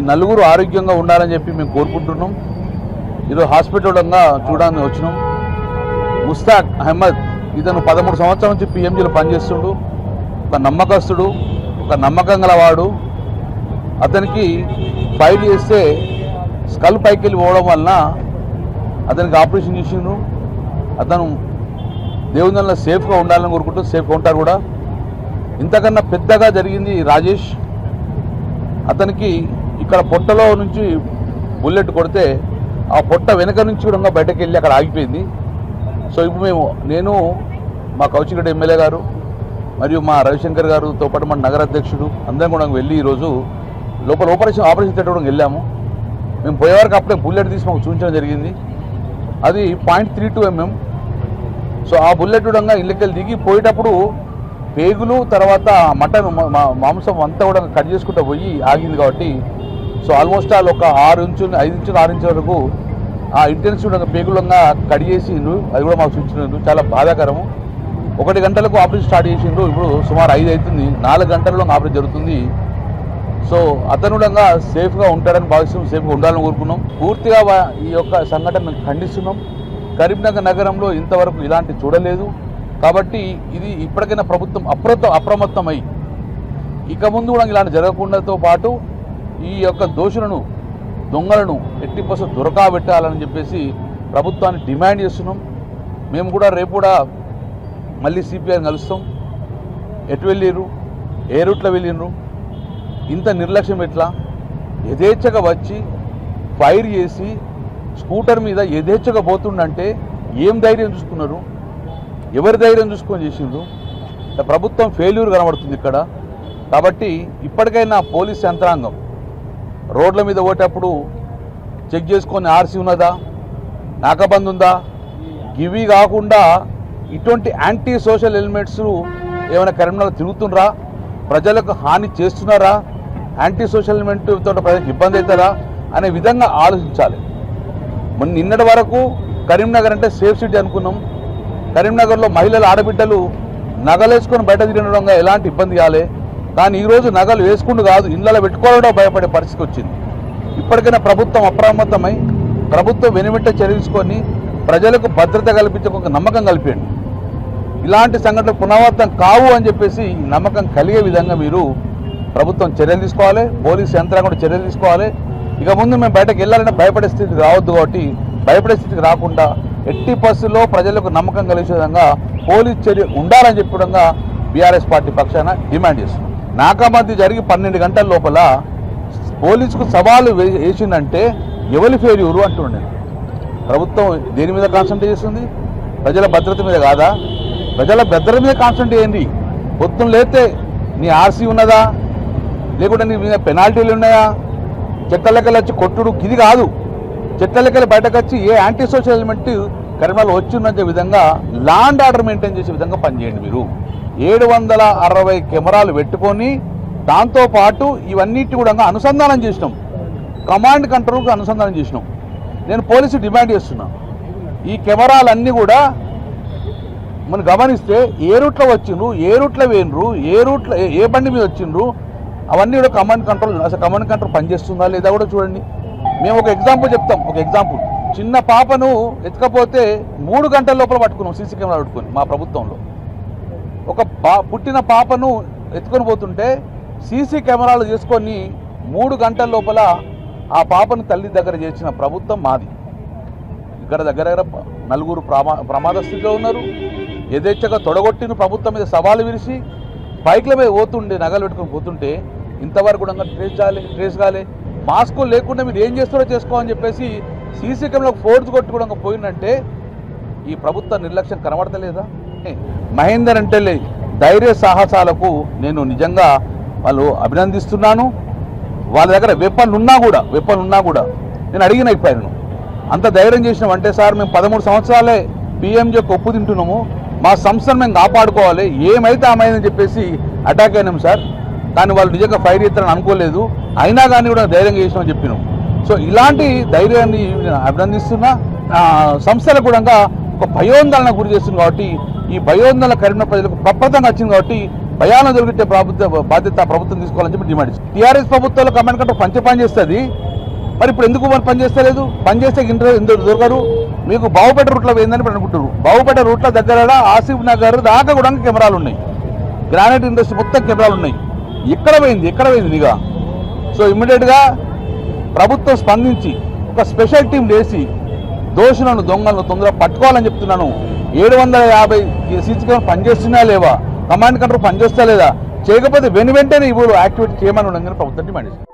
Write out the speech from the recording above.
నలుగురు ఆరోగ్యంగా ఉండాలని చెప్పి మేము కోరుకుంటున్నాం. ఈరోజు హాస్పిటల్గా చూడడానికి వచ్చినాం. ముస్తాక్ అహ్మద్ ఇతను 13 సంవత్సరాల నుంచి పిఎంజీలో పనిచేస్తుడు. ఒక నమ్మకస్తుడు, ఒక నమ్మకం గలవాడు. అతనికి ఫైట్ చేస్తే స్కల్ పైకి వెళ్ళి పోవడం వలన అతనికి ఆపరేషన్ చేసిండ్రు. అతను దేవుని వల్ల సేఫ్గా ఉండాలని కోరుకుంటూ సేఫ్గా ఉంటారు కూడా. ఇంతకన్నా పెద్దగా జరిగింది రాజేష్. అతనికి ఇక్కడ పొట్టలో నుంచి బుల్లెట్ కొడితే ఆ పొట్ట వెనక నుంచి కూడా బయటకు వెళ్ళి అక్కడ ఆగిపోయింది. సో ఇప్పుడు నేను మా కౌచిగడ్డ ఎమ్మెల్యే గారు మరియు మా రవిశంకర్ గారుతో పాటు మన నగర అధ్యక్షుడు అందరం కూడా వెళ్ళి ఈరోజు లోపల ఆపరేషన్ థియేటర్ వెళ్ళాము. మేము పోయేవారికి అప్పుడే బుల్లెట్ తీసి మాకు చూపించడం జరిగింది. అది 0.32 mm. సో ఆ బుల్లెట్ కూడా ఇళ్ళకెళ్ళి దిగి పోయేటప్పుడు పేగులు తర్వాత మటన్ మాంసం అంతా కూడా కట్ చేసుకుంటూ పోయి ఆగింది కాబట్టి సో ఆల్మోస్ట్ ఆల్ ఒక 5 నుంచి 6 ఇంచుల వరకు ఆ ఇంటెన్సివ్ పేగులంగా కట్ చేసిండ్రు. అది కూడా మాకు చూపించినారు. చాలా బాధాకరము. 1 గంటలకు ఆపరేషన్ స్టార్ట్ చేసిండ్రు. ఇప్పుడు సుమారు 5 అవుతుంది. 4 గంటల్లో ఆపరేషన్ జరుగుతుంది. సో అతను కూడా సేఫ్గా ఉంటాడని భావిస్తున్నాం. సేఫ్గా ఉండాలని కోరుకున్నాం. పూర్తిగా ఈ యొక్క సంఘటన ఖండిస్తున్నాం. కరీంనగర్ నగరంలో ఇంతవరకు ఇలాంటి చూడలేదు. కాబట్టి ఇది ఇప్పటికైనా ప్రభుత్వం అప్రమత్తమై ఇక ముందు కూడా ఇలాంటి జరగకుండాతో పాటు ఈ యొక్క దొంగలను ఎట్టి పరిస్థితుల్లో దొరకబెట్టాలని చెప్పేసి ప్రభుత్వాన్ని డిమాండ్ చేస్తున్నాం. మేము కూడా రేపు కూడా మళ్ళీ సిపిఐని కలుస్తాం. ఎటు వెళ్ళిర్రు, ఏ రూట్లో వెళ్ళిండ్రు, ఇంత నిర్లక్ష్యం ఎట్లా? యథేచ్ఛగా వచ్చి ఫైర్ చేసి స్కూటర్ మీద యథేచ్ఛగా పోతుండంటే ఏం ధైర్యం చూసుకున్నారు? ఎవరి ధైర్యం చూసుకొని చేసిండ్రు? ప్రభుత్వం ఫెయిల్యూర్ కనబడుతుంది ఇక్కడ. కాబట్టి ఇప్పటికైనా పోలీస్ యంత్రాంగం రోడ్ల మీద పోయేటప్పుడు చెక్ చేసుకొని ఆర్సీ ఉన్నదా, నాకబంద్ ఉందా, ఇవి కాకుండా ఇటువంటి యాంటీ సోషల్ ఎలిమెంట్స్ ఏమైనా కరీంనగర్ తిరుగుతుండ్రా, ప్రజలకు హాని చేస్తున్నారా, యాంటీ సోషల్ ఎలిమెంట్ తోటి ప్రజలకు ఇబ్బంది అవుతారా అనే విధంగా ఆలోచించాలి. నిన్నటి వరకు కరీంనగర్ అంటే సేఫ్ సిటీ అనుకున్నాం. కరీంనగర్లో మహిళలు ఆడబిడ్డలు నగలేసుకొని బయట తిరగడంగా ఎలాంటి ఇబ్బంది కాలే. కానీ ఈరోజు నగలు వేసుకుంటూ కాదు, ఇళ్ళలో పెట్టుకోవడం భయపడే పరిస్థితి వచ్చింది. ఇప్పటికైనా ప్రభుత్వం అప్రమత్తమై ప్రభుత్వం వెనువెంట చర్యించుకొని ప్రజలకు భద్రత కల్పించే ఒక నమ్మకం కలిపేయండి. ఇలాంటి సంఘటనలు పునరావృతం కావు అని చెప్పేసి నమ్మకం కలిగే విధంగా మీరు ప్రభుత్వం చర్యలు తీసుకోవాలి. పోలీసు యంత్రాంగం కూడా చర్యలు తీసుకోవాలి. ఇక ముందు మేము బయటకు వెళ్ళాలంటే భయపడే స్థితికి రావద్దు. కాబట్టి భయపడే స్థితికి రాకుండా ఎట్టి పరిస్థితుల్లో ప్రజలకు నమ్మకం కలిగే విధంగా పోలీస్ చర్య ఉండాలని చెప్పడంగా బీఆర్ఎస్ పార్టీ పక్షాన డిమాండ్ చేస్తున్నాం. నాకామధ్య జరిగి 12 గంటల లోపల పోలీసుకు సవాలు వేసిందంటే ఎవరి ఫెయిల్యూరు అంటుండే. ప్రభుత్వం దేని మీద కాన్సంట్రేట్ చేస్తుంది? ప్రజల భద్రత మీద కాదా? ప్రజల భద్రత మీద కాన్సంట్రేట్ చేయండి. పొద్దున్న లేతే నీ ఆర్సీ ఉన్నదా, లేకుంటే నీ మీద పెనాల్టీలు ఉన్నాయా, చెట్లకెళ్ళి వచ్చి కొట్టుడు ఇది కాదు. చెట్లకెళ్ళి బయటకు వచ్చి ఏ యాంటీ సోషల్ ఎలిమెంట్ కరీంనగర్లో వచ్చిందనే విధంగా లా అండ్ ఆర్డర్ మెయింటైన్ చేసే విధంగా పనిచేయండి. మీరు 760 కెమెరాలు పెట్టుకొని దాంతోపాటు ఇవన్నిటి కూడా అనుసంధానం చేసినాం. కమాండ్ కంట్రోల్కి అనుసంధానం చేసినాం. నేను పోలీసు డిమాండ్ చేస్తున్నా, ఈ కెమెరాలన్నీ కూడా మనం గమనిస్తే ఏ రూట్లో వచ్చిండ్రు, ఏ రూట్లో వేయండ్రు, ఏ బండి మీద వచ్చిండ్రు, అవన్నీ కూడా కమాండ్ కంట్రోల్. అసలు కమాండ్ కంట్రోల్ పనిచేస్తుందా లేదా కూడా చూడండి. మేము ఒక ఎగ్జాంపుల్ చెప్తాం. ఒక ఎగ్జాంపుల్, చిన్న పాపను ఎత్తుకపోతే 3 గంటల లోపల పట్టుకున్నాం సీసీ కెమెరా పెట్టుకొని. మా ప్రభుత్వంలో ఒక పుట్టిన పాపను ఎత్తుకొని పోతుంటే సీసీ కెమెరాలు చేసుకొని 3 గంటల లోపల ఆ పాపను తల్లి దగ్గర చేర్చిన ప్రభుత్వం మాది. ఇక్కడ దగ్గర 4 ప్రమాద స్థితిలో ఉన్నారు. యథేచ్ఛగా తొడగొట్టిన ప్రభుత్వం మీద సవాలు విరిచి బైక్ల మీద పోతుండే, నగలు పెట్టుకొని పోతుంటే ఇంతవరకు కూడా ట్రేస్ కాలే. మాస్కులు లేకుండా మీరు ఏం చేస్తారో చేసుకోమని చెప్పేసి సీసీ కెమెరాకు ఫోర్స్ కొట్టుకోవడం పోయిందంటే ఈ ప్రభుత్వ నిర్లక్ష్యం కనబడతలేదా? మహేందర్ అంటే ధైర్య సాహసాలకు నేను నిజంగా వాళ్ళు అభినందిస్తున్నాను. వాళ్ళ దగ్గర వెపన్ ఉన్నా కూడా నేను అడిగిన అయిపోయాను, అంత ధైర్యం చేసినామంటే సార్ మేము 13 సంవత్సరాలే పిఎంజేకి ఒప్పు తింటున్నాము, మా సంస్థను మేము కాపాడుకోవాలి, ఏమైతే ఆమెదని చెప్పేసి అటాక్ అయినాం సార్. కానీ వాళ్ళు నిజంగా ఫైర్ చేస్తారని అనుకోలేదు, అయినా కానీ కూడా ధైర్యంగా చేసినామని చెప్పినాం. సో ఇలాంటి ధైర్యాన్ని అభినందిస్తున్నా. సంస్థలకు కూడా ఒక భయోందోళన గురి చేస్తుంది. కాబట్టి ఈ భయోందోళన కరీంనగర్ ప్రజలకు ప్రప్రదంగా వచ్చింది. కాబట్టి భయాలను దొరికితే బాధ్యత ప్రభుత్వం తీసుకోవాలని చెప్పి డిమాండ్ ఇచ్చింది. టీఆర్ఎస్ ప్రభుత్వంలో కమాండ్ కంట్రోల్ పనిచేస్తుంది, మరి ఇప్పుడు ఎందుకు మరి పనిచేస్తలేదు? పనిచేస్తే ఎందుకు దొరకరు? మీకు బావుపేట రూట్లో పోయిందని అనుకుంటారు. బావుపేట రూట్ల దగ్గర ఆసిఫ్ నగర్ దాకా కూడా కెమెరాలు ఉన్నాయి, గ్రానైట్ ఇండస్ట్రీ మొత్తం కెమెరాలు ఉన్నాయి. ఎక్కడ పోయింది నిఘా? సో ఇమ్మీడియట్గా ప్రభుత్వం స్పందించి ఒక స్పెషల్ టీం వేసి దోషులను దొంగలను తొందరగా పట్టుకోవాలని చెప్తున్నాను. 750 సీసీ కెమెరా పనిచేస్తున్నా లేవా? కమాండ్ కంట్రోల్ పనిచేస్తా లేదా? చేయకపోతే వెంటనే ఇవ్వరు యాక్టివేట్ చేయమని ఉండని ప్రభుత్వం డిమాండ్ చేసింది.